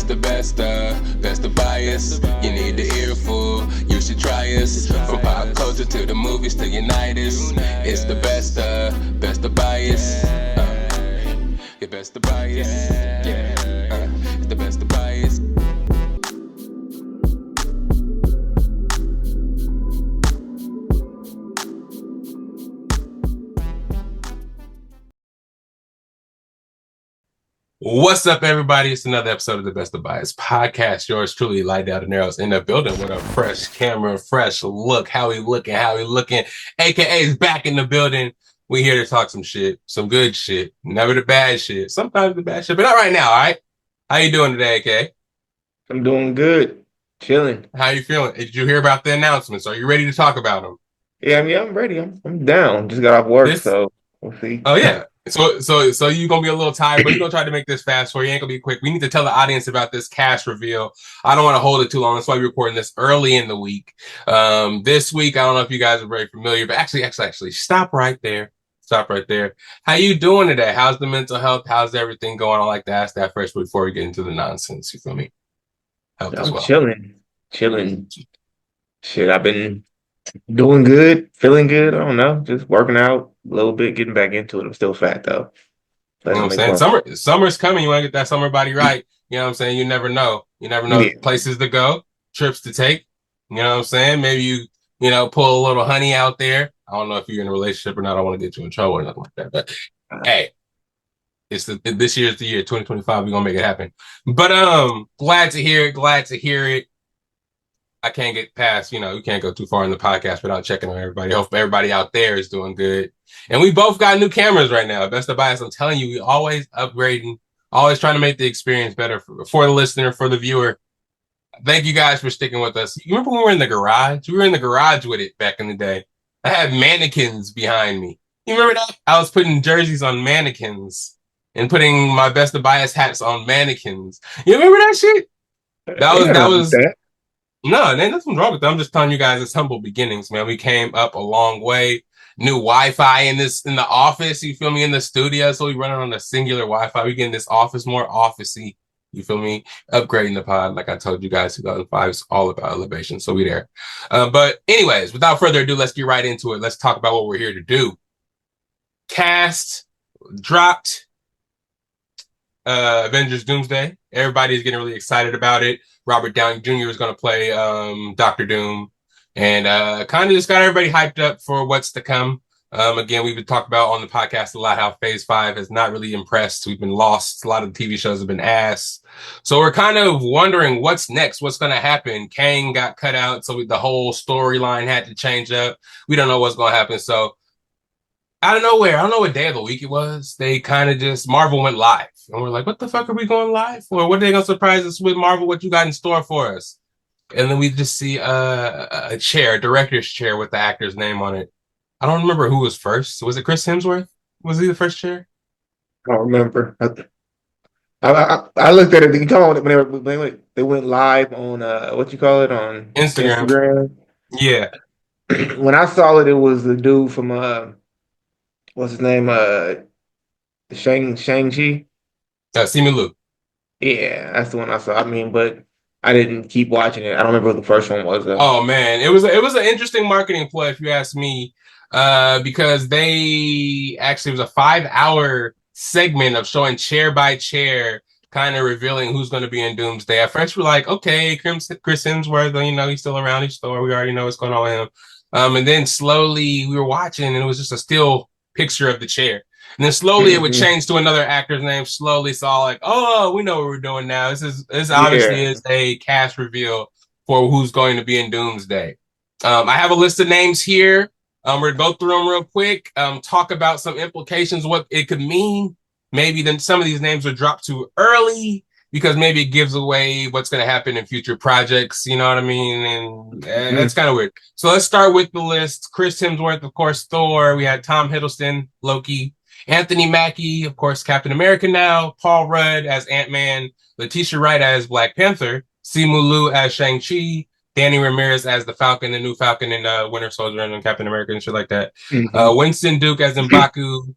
the best of bias. You need the earful, you should try us. From pop culture to the movies to unite us. It's the best of bias. The best of bias. Yeah, it's the best of bias. What's up, everybody? It's another episode of the Best of Bias Podcast. Yours truly, Lydell Dinero, is in the building with a fresh camera, fresh look. How he looking? AKA is back in the building. We here to talk some shit, some good shit, never the bad shit. Sometimes the bad shit, but not right now, all right? How you doing today, AKA? I'm doing good. Chilling. How you feeling? Did you hear about the announcements? Are you ready to talk about them? Yeah, I'm ready. I'm down. Just got off work, so we'll see. Oh, yeah. So you're going to be a little tired, but you're going to try to make this fast for you. Ain't going to be quick. We need to tell the audience about this cast reveal. I don't want to hold it too long. That's why we're recording this early in the week. This week, I don't know if you guys are very familiar, but actually, stop right there. Stop right there. How you doing today? How's the mental health? How's everything going? I like to ask that first before we get into the nonsense. You feel me? Health as well. Chilling. Shit, I've been doing good, feeling good. I don't know, just working out a little bit, getting back into it. I'm still fat though. You know what I'm saying? Summer's coming. You want to get that summer body right. You know what I'm saying? You never know. Places to go, trips to take. You know what I'm saying? Maybe you pull a little honey out there. I don't know if you're in a relationship or not. I don't want to get you in trouble or nothing like that. But hey, this year's the year, 2025. We're gonna make it happen. But glad to hear it. I can't get past, you can't go too far in the podcast without checking on everybody. Hope everybody out there is doing good. And we both got new cameras right now. Best of Bias, I'm telling you, we always upgrading, always trying to make the experience better for the listener, for the viewer. Thank you guys for sticking with us. You remember when we were in the garage? We were in the garage with it back in the day. I had mannequins behind me. You remember that? I was putting jerseys on mannequins and putting my Best of Bias hats on mannequins. You remember that shit? That was. No, ain't nothing wrong with that. I'm just telling you guys it's humble beginnings, man. We came up a long way. New Wi-Fi in the office, you feel me, in the studio. So we running on a singular Wi-Fi. We getting this office more office-y, you feel me? Upgrading the pod, like I told you guys, 2005 is all about elevation. So we there. But anyways, without further ado, let's get right into it. Let's talk about what we're here to do. Cast dropped Avengers Doomsday. Everybody's getting really excited about it. Robert Downey Jr. is going to play Dr. Doom, and kind of just got everybody hyped up for what's to come. Again, we've been talking about on the podcast a lot how Phase 5 has not really impressed. We've been lost. A lot of the TV shows have been ass. So we're kind of wondering what's next, what's going to happen. Kang got cut out, so the whole storyline had to change up. We don't know what's going to happen. So out of nowhere, I don't know what day of the week it was, they kind of just, Marvel went live. And we're like, what the fuck are we going live for? What are they going to surprise us with, Marvel? What you got in store for us? And then we just see a chair, a director's chair with the actor's name on it. I don't remember who was first. Was it Chris Hemsworth? Was he the first chair? I don't remember. I looked at it. You talking when they went live on what you call it, on Instagram? Yeah. When I saw it, it was the dude from what's his name? Shang-Chi. Simu Liu. Yeah, that's the one I saw. I mean, but I didn't keep watching it. I don't remember what the first one was, though. Oh man, it was an interesting marketing play, if you ask me, because it was a 5-hour segment of showing chair by chair, kind of revealing who's going to be in Doomsday. At first, we're like, okay, Chris Hemsworth, he's still around. He's still, we already know what's going on with him. And then slowly we were watching, and it was just a still picture of the chair. And then slowly it would change to another actor's name. Slowly saw like, oh, we know what we're doing now. This obviously is a cast reveal for who's going to be in Doomsday. I have a list of names here. We're gonna go through them real quick. Talk about some implications, what it could mean. Maybe then some of these names are dropped too early because maybe it gives away what's going to happen in future projects. You know what I mean? And that's kind of weird. So let's start with the list. Chris Hemsworth, of course, Thor. We had Tom Hiddleston, Loki. Anthony Mackie, of course, Captain America now. Paul Rudd as Ant-Man. Letitia Wright as Black Panther. Simu Liu as Shang-Chi. Danny Ramirez as the Falcon, the new Falcon in Winter Soldier and Captain America and shit like that. Winston Duke as M'Baku.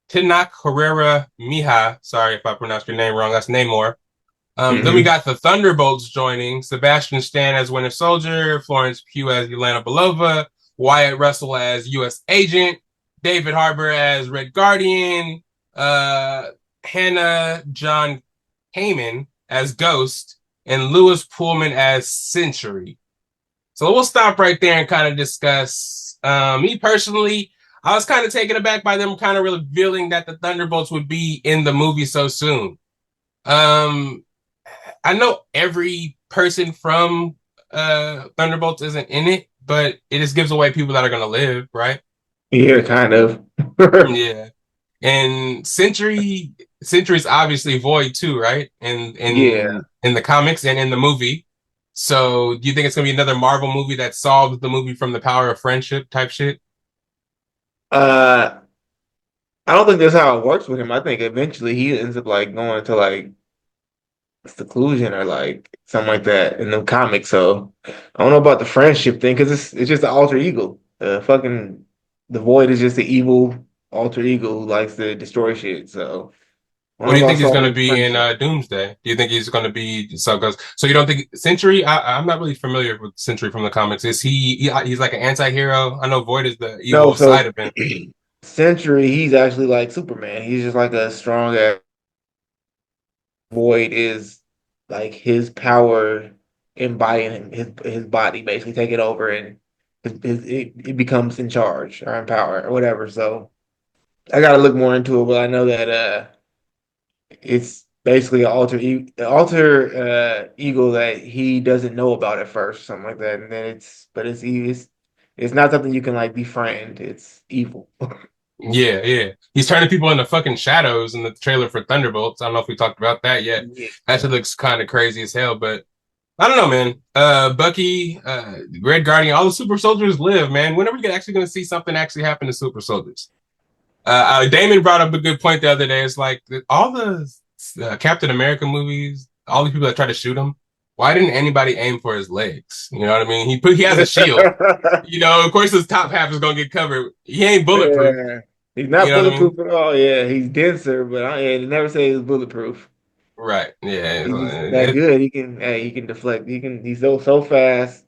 Tenoch Herrera Mija. Sorry if I pronounced your name wrong. That's Namor. Then we got the Thunderbolts joining Sebastian Stan as Winter Soldier, Florence Pugh as Yelena Belova, Wyatt Russell as U.S. Agent, David Harbour as Red Guardian, Hannah John Kamen as Ghost, and Lewis Pullman as Sentry. So we'll stop right there and kind of discuss. Me personally, I was kind of taken aback by them kind of revealing that the Thunderbolts would be in the movie so soon. I know every person from Thunderbolts isn't in it, but it just gives away people that are going to live, right? Yeah, kind of. Yeah. And Sentry's obviously Void too, right? In the comics and in the movie. So do you think it's gonna be another Marvel movie that solves the movie from the power of friendship type shit? I don't think that's how it works with him. I think eventually he ends up like going to like seclusion or like something like that in the comics. So I don't know about the friendship thing because it's just an alter ego. Fucking the Void is just the evil alter ego who likes to destroy shit. So I What don't do know you about think he's gonna solving be in friendship. Doomsday? Do you think he's gonna be so you don't think Sentry? I'm not really familiar with Sentry from the comics. Is he's like an anti-hero? I know Void is the No, evil side so of him. Century, he's actually like Superman. He's just like a strong ass. Void is like his power embodying his body, basically taking over and it becomes in charge or in power or whatever. So I gotta look more into it, but I know that it's basically an alter ego that he doesn't know about at first, something like that. And then it's not something you can like befriend. It's evil. Yeah, yeah. He's turning people into fucking shadows in the trailer for Thunderbolts. I don't know if we talked about that yet. Yeah. That shit looks kind of crazy as hell, but I don't know, man. Bucky, Red Guardian, all the super soldiers live, man. When are we actually going to see something actually happen to super soldiers? Damon brought up a good point the other day. It's like all the Captain America movies, all the people that try to shoot him. Why didn't anybody aim for his legs? You know what I mean? He has a shield. You know, of course his top half is gonna get covered. He ain't bulletproof. Yeah. He's You not know what I mean? bulletproof at all. Yeah, he's denser, but they never say he's bulletproof. Right. Yeah. He's just that good. He can deflect. He's so fast.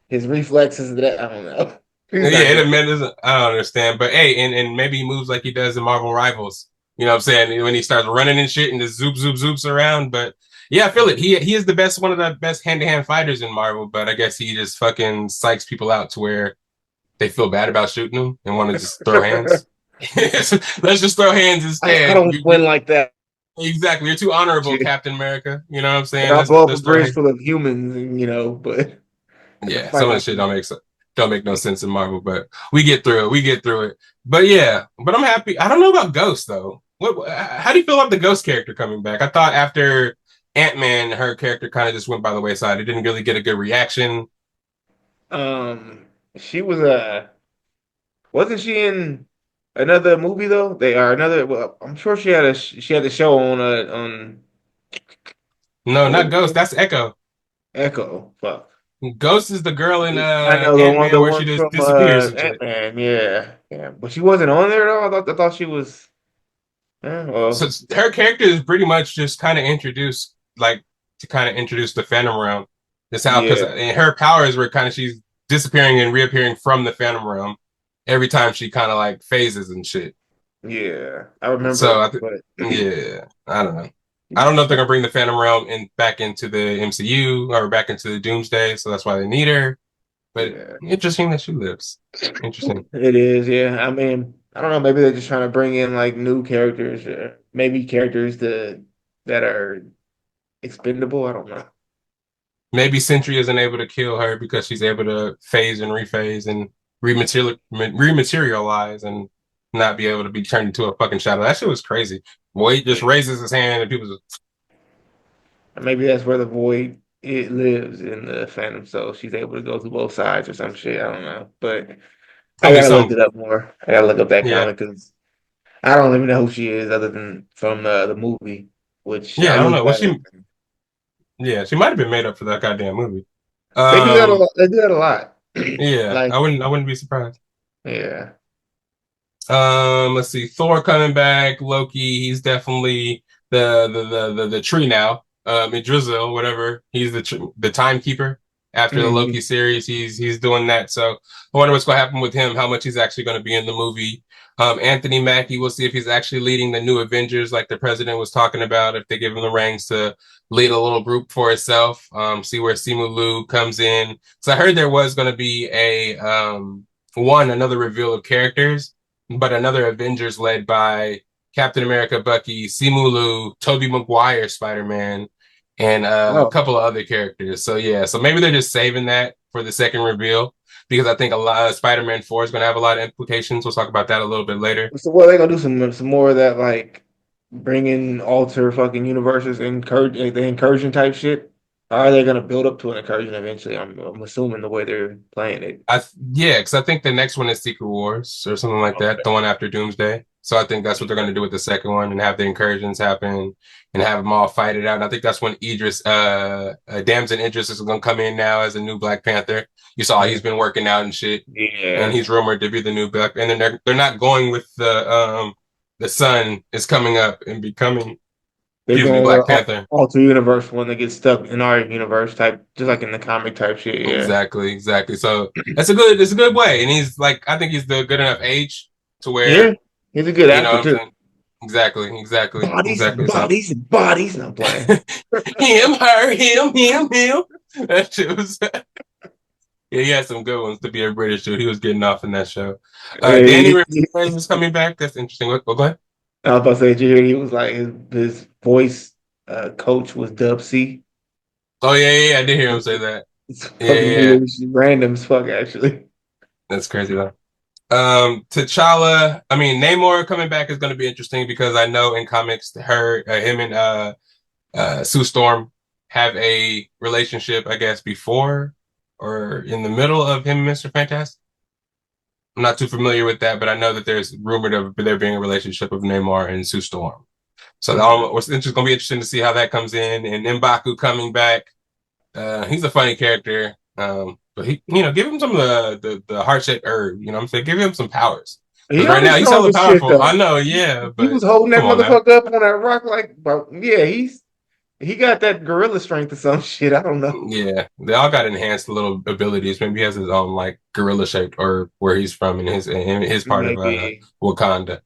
His reflexes that I don't know. He's Yeah, not it good. amends. I don't understand, but hey, and maybe he moves like he does in Marvel Rivals. You know what I'm saying? When he starts running and shit and just zoops around. But yeah, I feel it. He is the best, one of the best hand to hand fighters in Marvel. But I guess he just fucking psychs people out to where they feel bad about shooting him and want to just throw hands. Let's just throw hands I instead. don't win like that. Exactly. You're too honorable, Shit. Captain America. You know what I'm Like saying? I'll blow up a Let's throw bridge hands. full of humans, but I can Yeah, fight some of the like shit this. don't make no sense in Marvel, but we get through it. We get through it. But yeah, but I'm happy. I don't know about Ghost though. How do you feel about the Ghost character coming back? I thought after Ant-Man, her character kind of just went by the wayside. It didn't really get a good reaction. She was wasn't she in another movie though? They are another. Well, I'm sure she had a show on No, what was not it Ghost. called? That's Echo. Echo. Fuck. Ghost is the girl in I know Ant-Man the where she one just from disappears and shit. Ant-Man, yeah. But she wasn't on there though. I thought she was. So Well, her character is pretty much just kind of introduced, like to kind of introduce the Phantom Realm. That's how, because yeah, her powers were kind of she's disappearing and reappearing from the Phantom Realm every time she kind of like phases and shit. yeah. I So remember, but yeah, I don't know. I don't know if they're gonna bring the Phantom Realm in back into the MCU or back into the Doomsday, so that's why they need her. But yeah, interesting that she lives. Interesting. it is. Yeah, I mean, I don't know. Maybe they're just trying to bring in like new characters, maybe characters that are expendable. I don't know. Maybe Sentry isn't able to kill her because she's able to phase and rephase and rematerialize and not be able to be turned into a fucking shadow. That shit was crazy. Boy, just Yeah. raises his hand and people just, Maybe that's where the void it lives in the Phantom, so she's able to go through both sides or some shit. I don't know, but I probably gotta look some, it up more. I gotta look up that yeah. comic because I don't even know who she is other than from the movie, which I Yeah, I don't looked know. Well, that up. yeah, she might have been made up for that goddamn movie. They do that a Um, lot. They do that a lot. yeah, Like, I wouldn't be surprised. yeah, Let's see, Thor coming back, Loki, he's definitely the tree now. Drizzle, whatever. He's the timekeeper after the Loki Hmm. series. He's doing that. So I wonder what's going to happen with him. How much he's actually going to be in the movie. Anthony Mackie, we'll see if he's actually leading the new Avengers, like the president was talking about. If they give him the reins to lead a little group for himself. See where Simu Liu comes in. So I heard there was going to be another reveal of characters, but another Avengers led by Captain America, Bucky, Simu Liu, Tobey Maguire, Spider-Man, and a Oh, couple of other characters. So yeah, so maybe they're just saving that for the second reveal because I think a lot of Spider-Man 4 is going to have a lot of implications. We'll talk about that a little bit later. so what are they gonna do? Some more of that, like bringing alter fucking universes, encourage like, the incursion type shit. Or are they gonna build up to an incursion eventually? I'm assuming the way they're playing it. Yeah, because I think the next one is Secret Wars or something like that, the one after Doomsday. So I think that's what they're going to do with the second one and have the incursions happen and have them all fight it out. And I think that's when Damson Idris is going to come in now as a new Black Panther. You saw he's been working out and shit, and Yeah, he's rumored to be the new Black. And then they're not going with the son is coming up and becoming, they're excuse me, going with Black an Panther. alter universe one that gets stuck in our universe type, just like in the comic type shit. Yeah, Exactly, exactly. So it's a good way, and he's like I think he's the good enough age to yeah. where He's a good you know actor what I'm too. saying. Exactly, exactly, Bodies and exactly. So bodies and bodies. No, I'm playing. him, her, him. That shit was yeah, he had some good ones to be a British dude. He was getting off in that show. Danny Hey, Ramirez is coming back. That's interesting. Go ahead. I was about to say, did you hear he was like his voice coach was Dub C. Oh yeah. I did hear him say that. It's Yeah, fucking yeah. weird. It's random as fuck, actually. That's crazy though. T'Challa, I mean, Namor coming back is going to be interesting because I know in comics, him and Sue Storm have a relationship, I guess, before or in the middle of him and Mr. Fantastic. I'm not too familiar with that, but I know that there's rumored of there being a relationship of Namor and Sue Storm. So Mhm. it's going to be interesting to see how that comes in. And M'Baku coming back, he's a funny character. But give him some of the heart shaped herb. You know what I'm saying? Give him some powers. He Because right already now he's strong hella as shit powerful. I though. know, yeah, He but was holding that come on now. motherfucker up on that rock like, but yeah, he got that gorilla strength or some shit. I don't know. Yeah, they all got enhanced little abilities. Maybe he has his own like gorilla shaped or where he's from in his part of Maybe, Wakanda.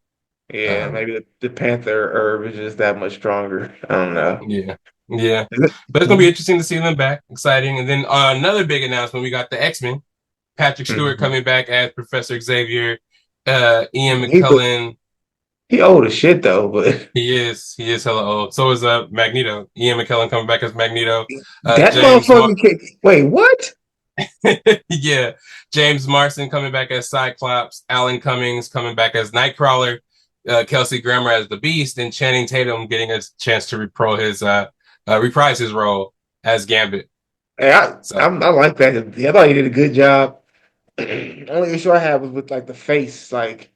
yeah, Um, maybe the Panther herb is just that much stronger. I don't know. yeah, yeah. Is it? But it's gonna be Mhm. interesting to see them back. Exciting. And then another big announcement: we got the X-Men. Patrick Stewart Mhm. coming back as Professor Xavier. Ian He look McKellen. he old as shit though, but He is hella old. So is Magneto. Ian McKellen coming back as Magneto. that James motherfucker can wait, what? yeah. James Marsden coming back as Cyclops, Alan Cummings coming back as Nightcrawler, Kelsey Grammer as the Beast, and Channing Tatum getting a chance to reprise his role as Gambit. Hey, So I like that. I thought he did a good job. Only issue I had was with like the face. Like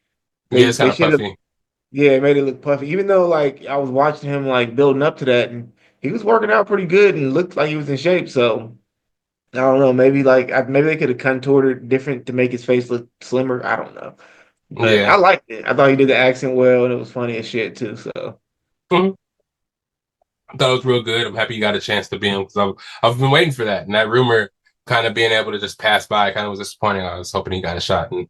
yeah, they it's kind they of should have, puffy. yeah, it made it look puffy. Even though like I was watching him like building up to that, and he was working out pretty good and looked like he was in shape. So I don't know. Maybe like maybe they could have contoured it different to make his face look slimmer. I don't know, but I Yeah. liked it. I thought he did the accent well, and it was funny as shit too. So Mhm. I thought it was real good. I'm happy you got a chance to be him because I've been waiting for that. And that rumor kind of being able to just pass by kind of was disappointing. I was hoping he got a shot. And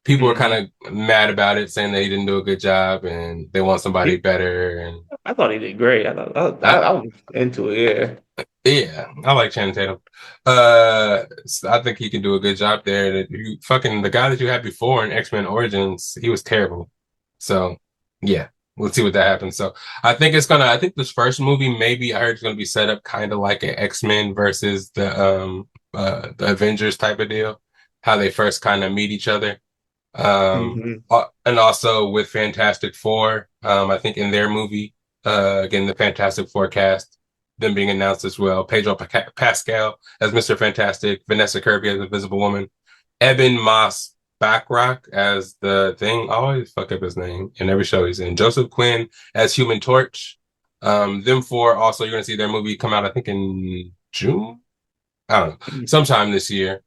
people were mhm. kind of mad about it, saying that he didn't do a good job and they want somebody he, better. And I thought he did great. I, I was into it. Yeah. yeah, I like Channing Tatum. I think he can do a good job there. The guy that you had before in X-Men Origins, he was terrible. So yeah, let's see what that happens. So I think this first movie, maybe I heard it's gonna be set up kind of like an X-Men versus the Avengers type of deal, how they first kind of meet each other. Hmm. And also with Fantastic Four, I think in their movie, again, the Fantastic Four cast, them being announced as well. Pedro Pascal as Mr. Fantastic, Vanessa Kirby as Invisible Woman, Eben Moss Backrack as the Thing. I always fuck up his name in every show he's in. Joseph Quinn as Human Torch. Them four also, you're gonna see their movie come out, I think in June. I don't know, sometime this year.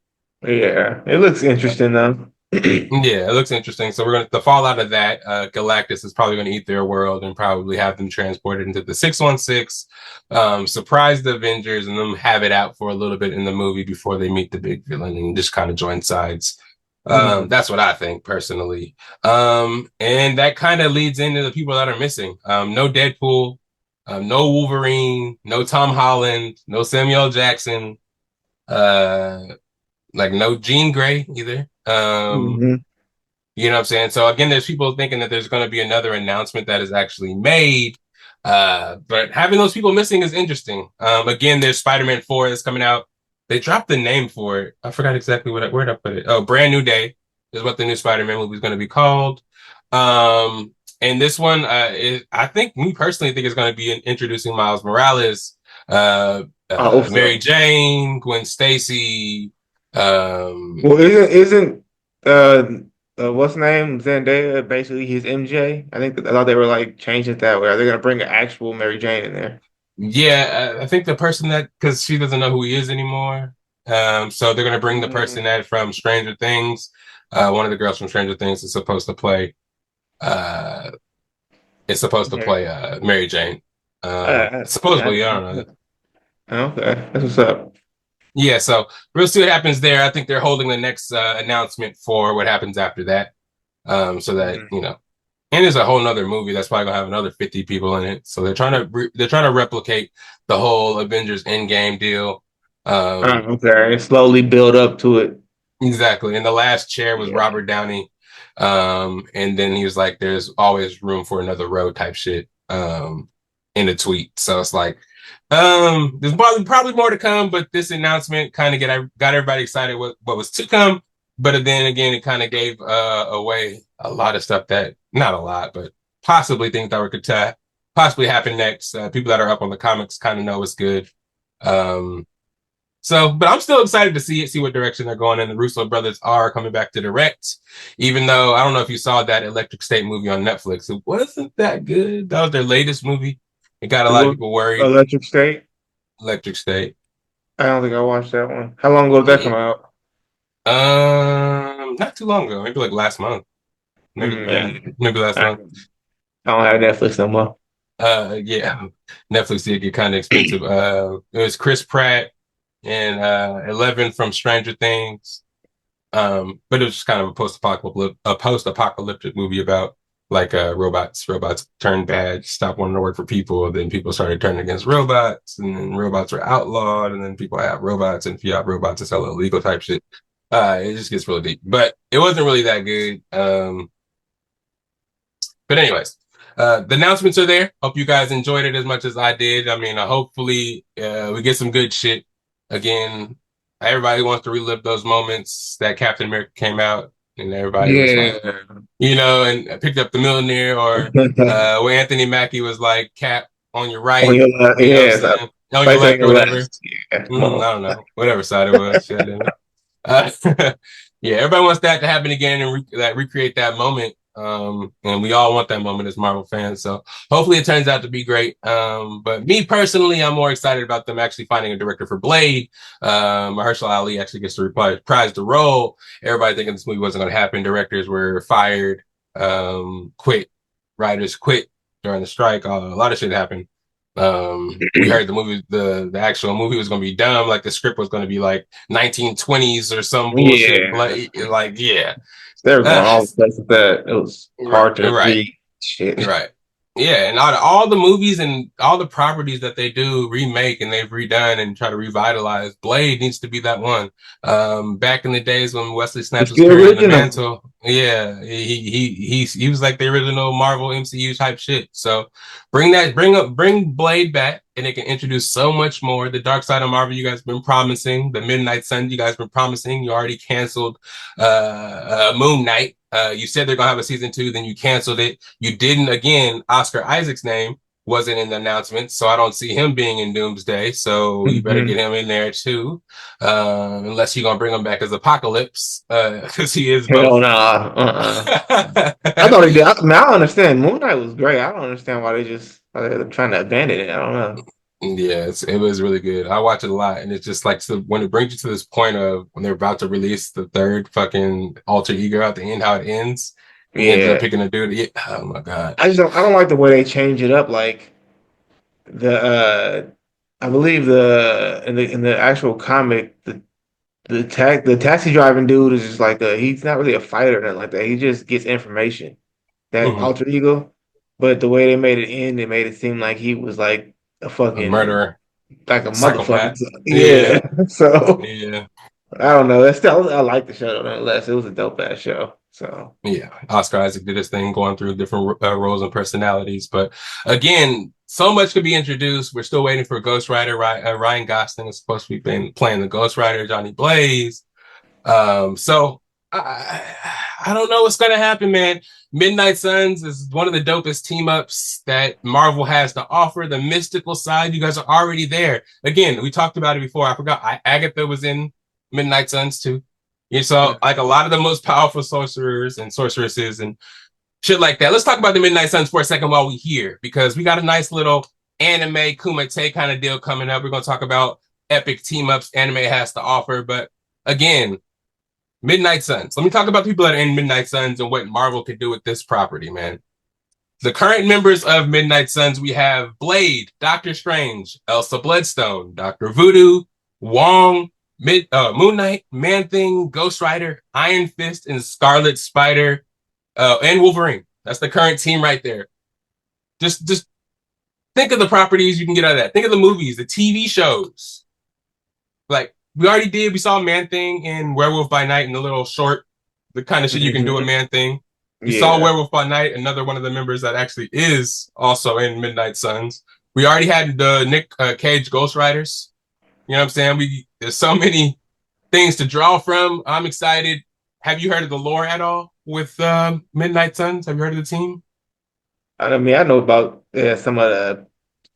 Yeah, it looks interesting though. Yeah, it looks interesting. So we're going to the fallout of that. Galactus is probably going to eat their world and probably have them transported into the 616, surprise the Avengers, and then have it out for a little bit in the movie before they meet the big villain and just kind of join sides. That's what I think personally. And that kind of leads into the people that are missing. No Deadpool, no Wolverine, no Tom Holland, no Samuel L. Jackson, uh, like no Jean Grey either. Mm-hmm. You know what I'm saying? So again, there's people thinking that there's going to be another announcement that is actually made. But having those people missing is interesting. Again, there's Spider-Man 4 that's coming out. They dropped the name for it. I forgot exactly where did I put it? Oh, Brand New Day is what the new Spider-Man movie is going to be called. And this one, I think me personally think it's going to be introducing Miles Morales, Mary Jane, Gwen Stacy. Well, isn't what's the name Zendaya basically his MJ? I thought they were like changing it that way. Are they gonna bring an actual Mary Jane in there? Yeah, I think the person that because she doesn't know who he is anymore. So they're gonna bring the person that from Stranger Things. One of the girls from Stranger Things is supposed to play. Uh, is supposed to play Mary Jane. Supposedly, I don't know. Okay, that's what's up. Yeah, so we'll see what happens there. I think they're holding the next announcement for what happens after that. So that and there's a whole nother movie that's probably gonna have another 50 people in it. So they're trying to replicate the whole Avengers Endgame deal. Okay, slowly build up to it. Exactly. And the last chair was Robert Downey. And then he was like, "There's always room for another row" type shit. In a tweet. So it's like, there's probably more to come, but this announcement kind of got everybody excited what was to come. But then again, it kind of gave away a lot of stuff that not a lot, but possibly things that could possibly happen next. People that are up on the comics kind of know it's good. But I'm still excited to see what direction they're going in. The Russo brothers are coming back to direct, even though I don't know if you saw that Electric State movie on Netflix. It wasn't that good. That was their latest movie. It got a lot of people worried. Electric State. Electric State. I don't think I watched that one. How long ago did that come out? Not too long ago. Maybe like last month. Maybe last month. I don't have Netflix no more. Yeah, Netflix did get kind of expensive. It was Chris Pratt and 11 from Stranger Things. But it was just kind of a post-apocalyptic movie about like robots turned bad, stopped wanting to work for people, then people started turning against robots, and then robots were outlawed, and then people have robots, and if you have robots, it's hella illegal type shit. It just gets really deep, but it wasn't really that good. But anyways, the announcements are there. Hope you guys enjoyed it as much as I did. I mean, hopefully we get some good shit. Again, everybody wants to relive those moments that Captain America came out and everybody was like, and picked up the millionaire, or where Anthony Mackie was like, "Cap on your right, on your left, on your left or whatever." I don't know, whatever side it was. Yeah, everybody wants that to happen again and recreate that moment. And we all want that moment as Marvel fans. So hopefully it turns out to be great. But me personally, I'm more excited about them actually finding a director for Blade. Mahershala Ali actually gets to reprise the role. Everybody thinking this movie wasn't going to happen. Directors were fired, quit, writers quit during the strike. A lot of shit happened. We heard the actual movie was going to be dumb. Like the script was going to be like 1920s or some bullshit. They were going all the places that it was hard to read. Shit. Right. Yeah, and all the movies and all the properties that they do remake and they've redone and try to revitalize, Blade needs to be that one. Back in the days when Wesley Snipes was carrying the mantle, yeah, he was like the original Marvel MCU type shit. So bring Blade back, and it can introduce so much more. The Dark Side of Marvel, you guys have been promising. The Midnight Sun, you guys have been promising. You already canceled Moon Knight. You said they're gonna have a season 2, then you canceled it. You didn't again. Oscar Isaac's name wasn't in the announcement, so I don't see him being in Doomsday. So you better get him in there too, unless you're gonna bring him back as Apocalypse, because he is. Hell nah. I thought he did. I understand. Moon Knight was great. I don't understand why they're trying to abandon it. I don't know. Yeah, it was really good. I watch it a lot, and it's just like when it brings you to this point of when they're about to release the third fucking alter ego at the end, how it ends. He ends up Yeah, picking a dude. Yeah, oh my god. I don't like the way they change it up. Like the I believe in the actual comic the taxi driving dude is just like he's not really a fighter or nothing like that. He just gets information. That Hmm. alter ego. But the way they made it end, it made it seem like he was like a A fucking murderer, like a motherfucker. psychopath. Yeah. Yeah, So yeah. I don't know. That's still I like the show though, nonetheless. It was a dope ass show. So Yeah, Oscar Isaac did his thing, going through different roles and personalities. But again, so much could be introduced. We're still waiting for Ghost Rider. Ryan Gosling is supposed to be playing the Ghost Rider, Johnny Blaze. So I don't know what's gonna happen, man. Midnight Suns is one of the dopest team ups that Marvel has to offer. The mystical side, you guys are already there. Again, we talked about it before. I forgot. Agatha was in Midnight Suns too. You saw like a lot of the most powerful sorcerers and sorceresses and shit like that. Let's talk about the Midnight Suns for a second while we here, because we got a nice little anime Kumite kind of deal coming up. We're gonna talk about epic team ups anime has to offer, but again, Midnight Suns. Let me talk about people that are in Midnight Suns and what Marvel could do with this property, man. The current members of Midnight Suns, we have Blade, Doctor Strange, Elsa Bloodstone, Doctor Voodoo, Wong, Moon Knight, Man Thing, Ghost Rider, Iron Fist, and Scarlet Spider, and Wolverine. That's the current team right there. Just think of the properties you can get out of that. Think of the movies, the TV shows. Like we already did, we saw Man Thing in Werewolf by Night in the little short, the kind of shit you can do with Man Thing. We saw yeah. Werewolf by Night, another one of the members that actually is also in Midnight Suns. We already had the Nick Cage Ghost Riders. You know what I'm saying? There's so many things to draw from. I'm excited. Have you heard of the lore at all with Midnight Suns? Have you heard of the team? I mean, I know about some of the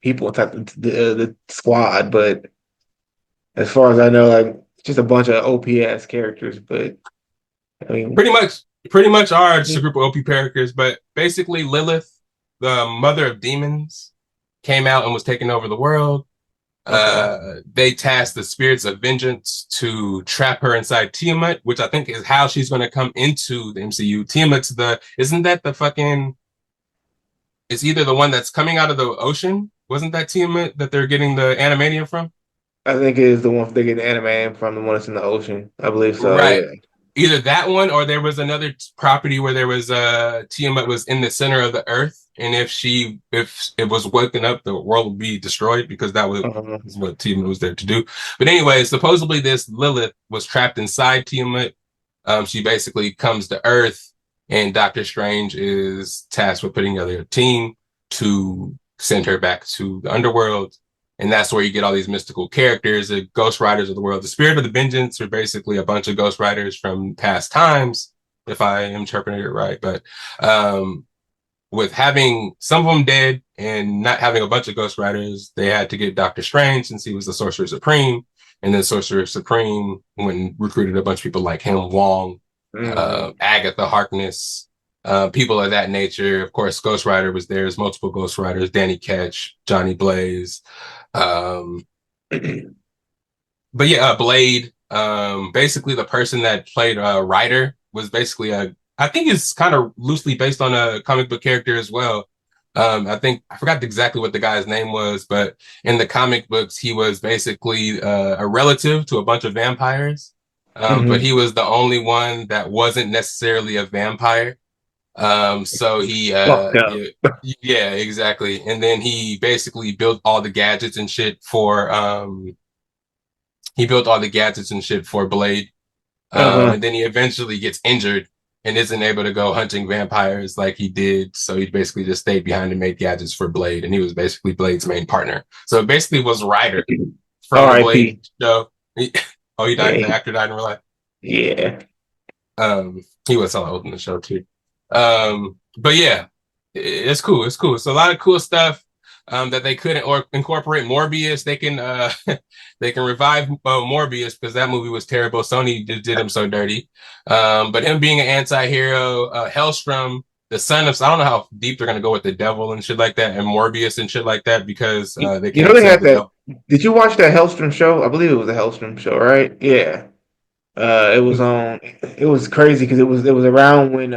people inside the squad, but as far as I know, like just a bunch of OPS characters. But I mean, Pretty much are just a group of OP characters, but basically Lilith, the mother of demons, came out and was taking over the world. okay. They tasked the spirits of vengeance to trap her inside Tiamat, which I think is how she's going to come into the MCU. Isn't that the fucking, it's either the one that's coming out of the ocean? Wasn't that Tiamat that they're getting the animanium from? I think it is the one they get the anime from, the one that's in the ocean. I believe so. Right. Yeah. Either that one or there was another property where there was Tiamat was in the center of the earth, and if it was woken up, the world would be destroyed because that was Uh-huh. is what Tiamat was there to do. But anyway, supposedly this Lilith was trapped inside Tiamat. She basically comes to Earth, and Doctor Strange is tasked with putting together a team to send her back to the underworld. And that's where you get all these mystical characters, the Ghost Riders of the world. The Spirit of the Vengeance are basically a bunch of Ghost Riders from past times, if I am interpreting it right. But with having some of them dead and not having a bunch of Ghost Riders, they had to get Doctor Strange since he was the Sorcerer Supreme. And then Sorcerer Supreme when recruited a bunch of people like him, Wong, Mhm. Agatha Harkness, people of that nature. Of course, Ghost Rider was there. There's multiple Ghost Riders, Danny Ketch, Johnny Blaze. Um, but yeah, Blade, basically the person that played Ryder was basically I think it's kind of loosely based on a comic book character as well. I think I forgot exactly what the guy's name was, but in the comic books, he was basically a relative to a bunch of vampires. But Mhm. he was the only one that wasn't necessarily a vampire. So Fucked up. yeah, exactly. And then he basically built all the gadgets and shit for Blade. Uh-huh. And then he eventually gets injured and isn't able to go hunting vampires like he did. So he basically just stayed behind and made gadgets for Blade. And he was basically Blade's main partner. So it basically was Ryder from the Blade R.I.P. show. He Yeah. died. The actor died in real life. Yeah. He was hella old in the show too. But yeah, it's cool. It's cool. It's a lot of cool stuff. That they couldn't or incorporate Morbius. They can they can revive Morbius because that movie was terrible. Sony did him so dirty. But him being an anti-hero, Hellstrom the son of, I don't know how deep they're gonna go with the devil and shit like that, and Morbius and shit like that, because they You know can't they sell had the that. devil. Did you watch that Hellstrom show? I believe it was a Hellstrom show, right? Yeah. It was on. It was crazy because it was around when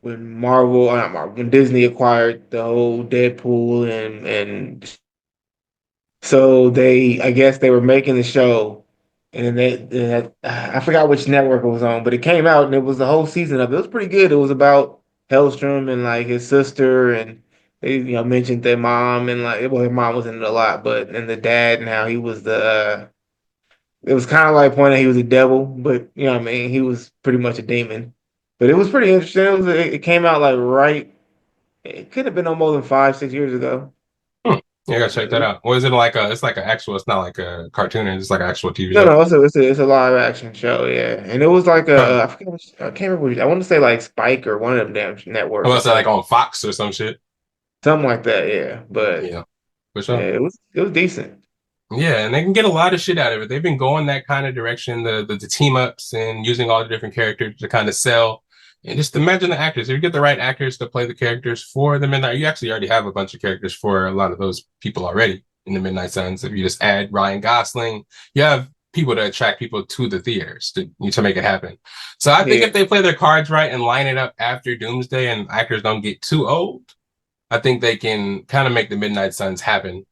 Marvel, not Marvel, when Disney acquired the whole Deadpool and so I guess they were making the show, and then they had, I forgot which network it was on, but it came out and it was the whole season of it. It was pretty good. It was about Hellstrom and like his sister, and they mentioned their mom and like well, their mom was in it a lot, but and the dad and how he was it was kind of like pointing he was a devil, but you know what I mean, he was pretty much a demon. But it was pretty interesting. It came out like right. It could have been no more than 5, 6 years ago. Hmm. Yeah, I gotta check that out. What is it like? It's like an actual. It's not like a cartoon. It's like an actual TV No, show. no, it's a live action show, yeah. And it was like Huh. I forget I can't remember I want to say like Spike or one of them damn I'm networks about or to say like something. on Fox or some shit. Something like that, yeah. But Yeah, for yeah, sure. it was decent. Yeah, and they can get a lot of shit out of it. They've been going that kind of direction, the team ups and using all the different characters to kind of sell. And just imagine the actors. If you get the right actors to play the characters for the Midnight, you actually already have a bunch of characters for a lot of those people already in the Midnight Suns. If you just add Ryan Gosling, you have people to attract people to the theaters to make it happen. So I think Yeah. if they play their cards right and line it up after Doomsday and actors don't get too old, I think they can kind of make the Midnight Suns happen.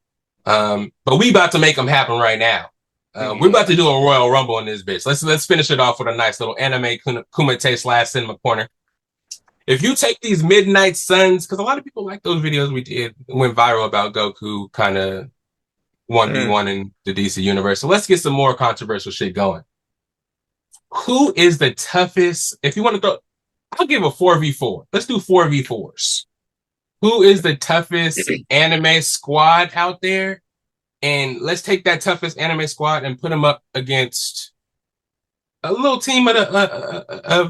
But we about to make them happen right now. We're about Yeah. to do a Royal Rumble in this bitch. Let's finish it off with a nice little anime Kumite slash cinema corner. If you take these Midnight Suns, because a lot of people like those videos we did went viral about Goku kind of 1v1 Mm. in the DC universe. So let's get some more controversial shit going. Who is the toughest? If you want to go, I'll give a 4v4. Let's do 4v4s. Who is the toughest anime squad out there? And let's take that toughest anime squad and put them up against a little team of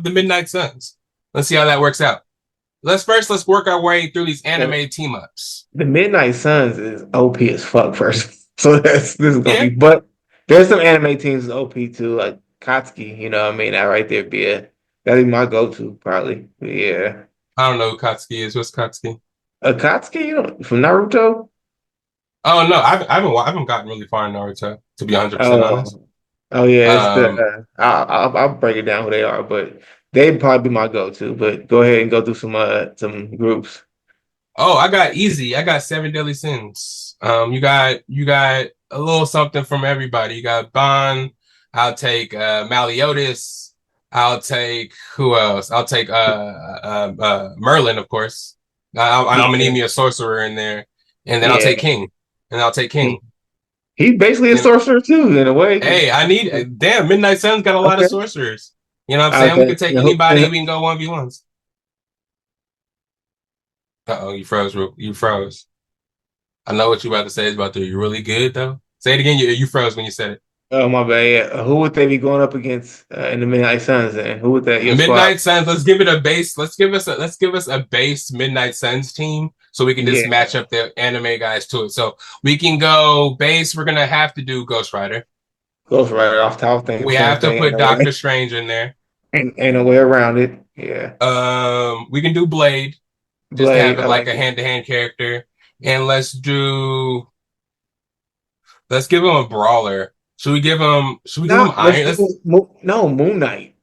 the Midnight Suns. Let's see how that works out. Let's work our way through these The, anime team ups. the Midnight Suns is OP as fuck first. So this is gonna Yeah, be but there's some anime teams that's OP too, like Katsuki, you know what I mean? That right there that'd be my go-to probably. Yeah. I don't know who Katsuki is. What's Katsuki? Akatsuki, from Naruto? Oh no, I haven't gotten really far in Naruto to be 100% honest. Oh, oh yeah, it's the. Um, I'll break it down who they are, but they'd probably be my go-to. But go ahead and go through some groups. Oh, I got easy. I got seven deadly sins. You got a little something from everybody. You got Bond. I'll take Maliotis. I'll take who else? I'll take Merlin, of course. I'm gonna need Yeah, me a sorcerer in there, and then I'll yeah. take King. And I'll take King. He, he's basically a You know, sorcerer too, in a way. hey, I need damn Midnight Sun's got a lot of Okay, sorcerers. You know what I'm saying? We okay. could take And who- anybody. and We can go 1v1s. Uh-oh, you froze. You froze. I know what you about to say is about to. You're really good though. Say it again. You froze when you said it. oh my bad. Yeah. Who would they be going up against in the Midnight Suns? And who would that your squad? Midnight Suns. Let's give it a base. Let's give us a base Midnight Suns team so we can just Yeah, match up the anime guys to it. So we can go base. We're gonna have to do Ghost Rider. Ghost Rider off top thing. We Same have to thing. Ain't put no way. Doctor Strange in there. Ain't no way around it. Yeah, We can do Blade just to have Blade. it I like like a it. hand-to-hand character, and let's give him a brawler. Should we give him? Should we give him No, let's Iron? do Let's no Moon Knight.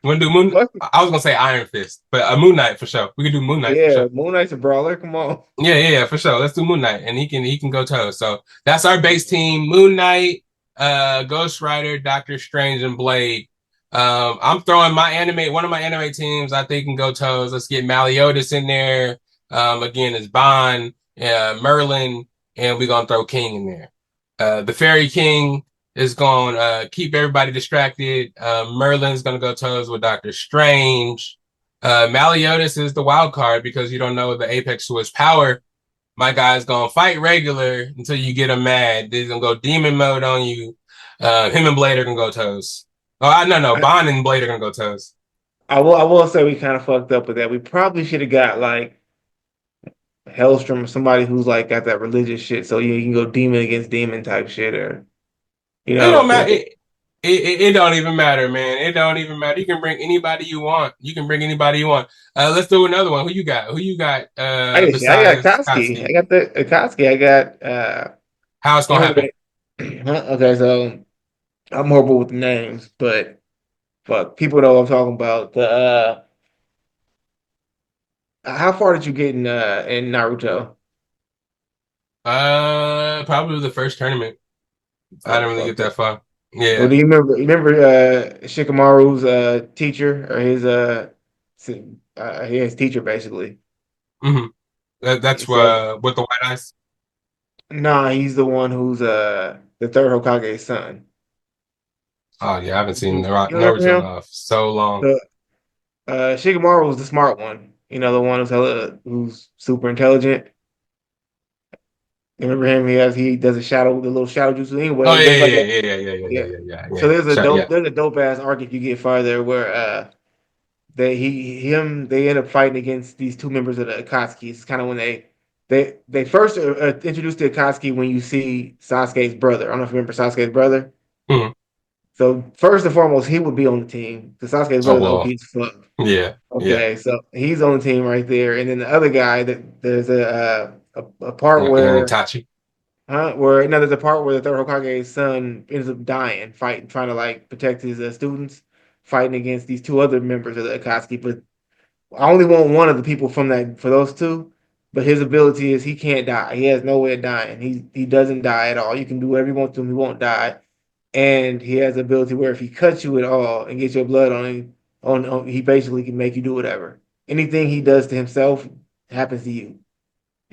want to do Moon. What? I was gonna say Iron Fist, but a Moon Knight for sure. We can do Moon Knight for Yeah, sure. Moon Knight's a brawler. Come on. Yeah, for sure. Let's do Moon Knight, and he can go toes. So that's our base team: Moon Knight, Ghost Rider, Doctor Strange, and Blade. I'm throwing one of my anime teams. I think can go toes. Let's get Maliotis in there. Again, it's Bond, Merlin, and we're gonna throw King in there. The Fairy King is going to keep everybody distracted. Merlin's going to go toes with Doctor Strange. Maliotis is the wild card because you don't know the apex to his power. My guy's going to fight regular until you get him mad. He's going to go demon mode on you. Him and Blade are going to go toes. Oh, no. I, Bond and Blade are going to go toes. I will say we kind of fucked up with that. We probably should have got like Hellstrom or somebody who's like got that religious shit. So yeah, you can go demon against demon type shit, or you It know, don't matter. It don't even matter, man. It don't even matter. You can bring anybody you want. You can bring anybody you want. Let's do another one. Who you got? Who you got? I got Besides Koski. I Koski? got the Koski. I got How it's can't gonna remember happen? that. Okay, so I'm horrible with names, but fuck, people know what I'm talking about. The how far did you get in Naruto? Probably the first tournament. I Oh didn't really fuck get that. that far. Well, Yeah. do you remember Shikamaru's teacher or his his teacher basically? hmm that's So with the white eyes. nah, he's the one who's the third Hokage's son. Oh yeah, I haven't seen You remember Naruto in him? so long. The Shikamaru was the smart one. You know, the one who's super intelligent. You remember him? He does the little shadow jutsu. Oh Anyway, yeah, there's like yeah, a yeah, yeah, yeah, yeah, yeah, yeah. yeah, yeah, yeah. So Yeah. there's a dope ass arc if you get farther where they end up fighting against these two members of the Akatsuki. It's kind of when they first introduced the Akatsuki when you see Sasuke's brother. I don't know if you remember Sasuke's brother. Mhm. So first and foremost, he would be on the team. The Sasuke's Oh brother's well, OP as fuck. yeah, yeah. Okay, so he's on the team right there, and then the other guy that there's a part And where Itachi. where no, there's a part where the third Hokage's son ends up dying, fighting, trying to like protect his students, fighting against these two other members of the Akatsuki. But I only want one of the people from that for those two. But his ability is he can't die. He has no way of dying. He doesn't die at all. You can do whatever you want to him, he won't die. And he has the ability where if he cuts you at all and gets your blood on him, he basically can make you do whatever. Anything he does to himself happens to you.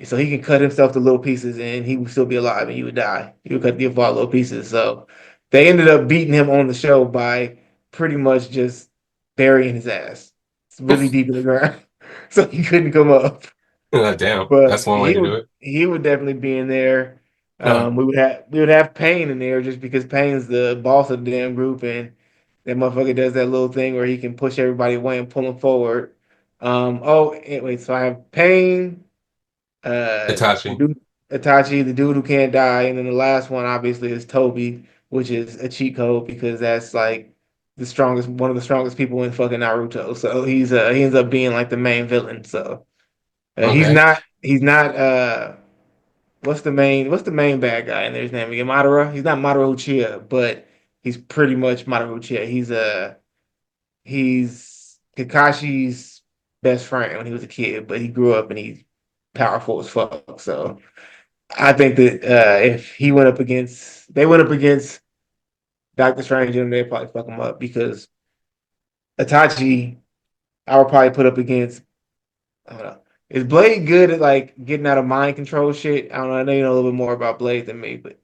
So he can cut himself to little pieces and he would still be alive and you would die. You would cut the apart little pieces. So they ended up beating him on the show by pretty much just burying his ass. It's really deep in the ground. So he couldn't come up. Damn, that's But one way to do it. he would definitely be in there. Uh, We would have Pain in there just because Pain's the boss of the damn group and that motherfucker does that little thing where he can push everybody away and pull them forward. Anyway, so I have Pain, the Itachi. dude Itachi, the dude who can't die, and then the last one obviously is Toby, which is a cheat code because that's like one of the strongest people in fucking Naruto. So he ends up being like the main villain. So Okay. he's not what's the main bad guy in there? His name again, Madara. He's not Madara Uchiha, but he's pretty much Madara Uchiha. He's Kakashi's best friend when he was a kid, but he grew up and he's powerful as fuck. So I think that if they went up against Doctor Strange, and they'd probably fuck him up because Itachi, I would probably put up against. I don't know. Is Blade good at like getting out of mind control shit? I don't know. I know you know a little bit more about Blade than me, but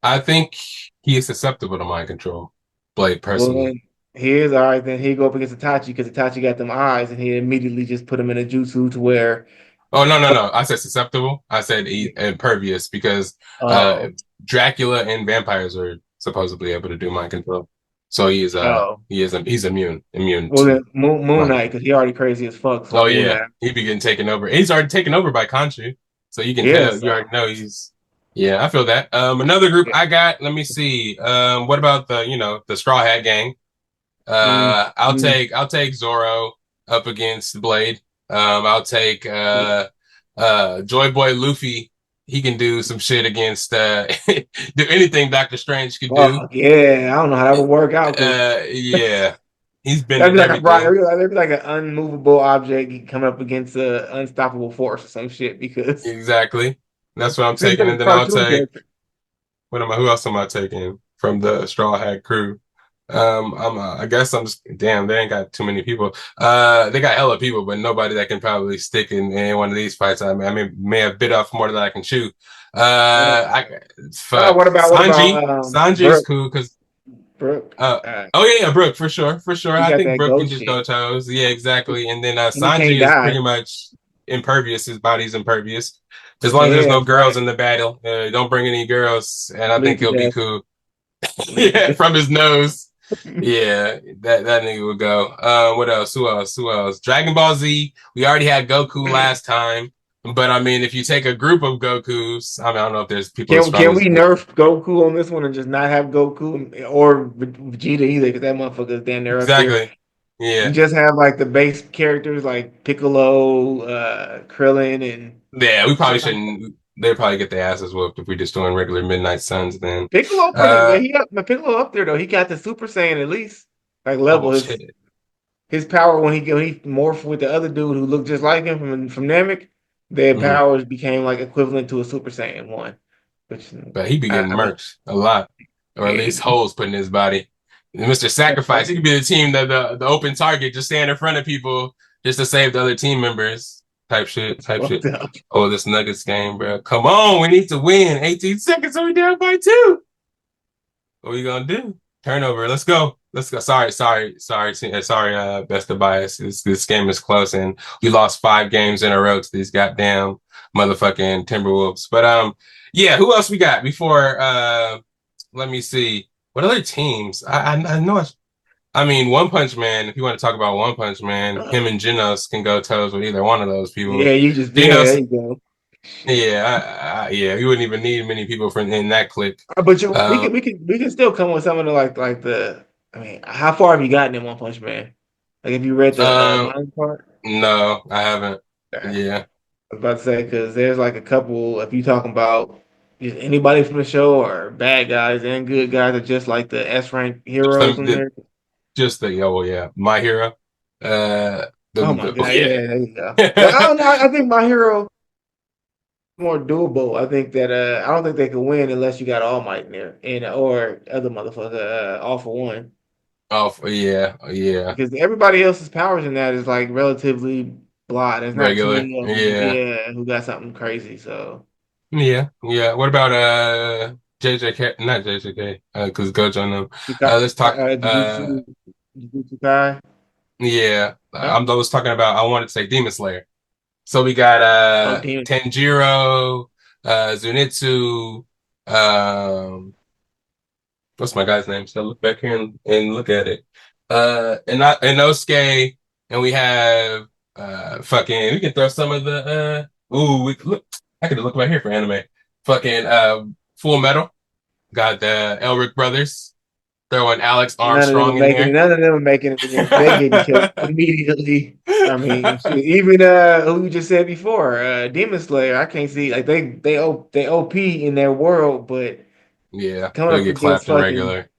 I think he is susceptible to mind control. Blade, well, personally. then he is all right. Then he go up against Itachi because Itachi got them eyes, and he immediately just put him in a jutsu to where. Oh no, no, no! I said susceptible. I said impervious because uh, Oh, Dracula and vampires are supposedly able to do mind control. So oh. he's immune Well, to then Moon mind Knight control. because he already crazy as fuck. So Oh Moon yeah, Knight, he be getting taken over. He's already taken over by Khonshu, so you can yeah. tell. You So already know he's. Yeah, I feel that. Another group yeah. I got. Let me see. What about the Straw Hat Gang? Mm, mm, I'll take Zoro up against Blade. I'll take yeah. Joy Boy Luffy. He can do some shit against do anything Doctor Strange could do. Fuck yeah. I don't know how that would work out because Yeah, he's that'd be bending like a rock. everything. That'd be like an unmovable object coming up against an unstoppable force or some shit because Exactly. That's what I'm it's taking, like a and then I'll cartoon take character. what am I? Who else am I taking from the Straw Hat crew? I guess I'm just damn. They ain't got too many people. They got hella people, but nobody that can probably stick in one of these fights. May have bit off more than I can chew. Uh, I fuck what about Sanji. Sanji's Brooke? cool because Brooke, uh. Oh yeah, Brooke for sure, for sure. he I got think that Brooke can ghost just shit. go toes. Yeah, exactly. And then He can't Sanji is pretty die. much impervious. His body's impervious. As long as there's Yeah, no that's girls right. in the battle, don't bring any girls, and I Bleed think to he'll be death. cool. Bleed to Yeah, death. from his nose. Yeah, that nigga would go. What else? Who else? Who else? Dragon Ball Z. We already had Goku last time. But I mean, if you take a group of Gokus, I mean, I don't know if there's people as strong Can as we nerf Goku on this one and just not have Goku or Vegeta either? Because that motherfucker is damn near up there. exactly. We Yeah, just have like the base characters like Piccolo, Krillin, and yeah. We probably shit like that. shouldn't. They'd probably get their asses whooped if we just doing regular Midnight Suns. Then, Piccolo uh, Piccolo up there though. He got the Super Saiyan at least like oh level. shit. His power when he morphed with the other dude who looked just like him from Namek, their Mhm. powers became like equivalent to a Super Saiyan one. Which But he be getting I mean, mercs a lot, or at yeah, least holes put in his body. And Mr. Sacrifice, he could be the team that the open target, just stand in front of people just to save the other team members. Type shit, type fucked shit. up. Oh, this Nuggets game, bro. Come on, we need to win. 18 seconds, are we down by two? What are we gonna do? Turnover. Let's go. Let's go. Sorry. Best of bias. This game is close, and we lost 5 games in a row to these goddamn motherfucking Timberwolves. But yeah. Who else we got before? Let me see. What other teams? I know. I mean, One Punch Man. If you want to talk about One Punch Man, him and Genos can go toes with either one of those people. Yeah, you just there Genos, you go. Shit. yeah, yeah. We wouldn't even need many people for in that clique. But Um, we can still come with some of the like the I mean, how far have you gotten in One Punch Man? Like, have you read the um, manga part? No, I haven't. I Yeah. was about to say because there's like a couple. If you talking about just anybody from the show or bad guys and good guys are just like the S rank Just heroes in the, there. oh yeah, My Hero. Oh my Oh god, yeah. yeah, there you go. But I don't know. I think my hero more doable. I think that I don't think they can win unless you got All Might in there and or other motherfucker, All for One. Yeah, yeah. Because everybody else's powers in that is like relatively blah. There's not too Regular. many of them, Yeah. yeah, who got something crazy. So Yeah. Yeah. What about JJK? Not JJK, because Gojo them. Let's talk Jujutsu Kai. yeah. Huh? I was talking about I wanted to say Demon Slayer. So we got Oh, damn. Tanjiro, Zenitsu, um what's my guy's name? So look back here and look at it. And Osuke, and we have fucking. We can throw some of the we look. I could look right here for anime. Fucking Full Metal. Got the Elric brothers throwing Alex Armstrong in there. None of them are making it in there. They getting killed immediately. I mean, shit, even who you just said before, Demon Slayer. I can't see like they OP in their world, but Yeah, coming they'll up get against clapped in fucking, regular.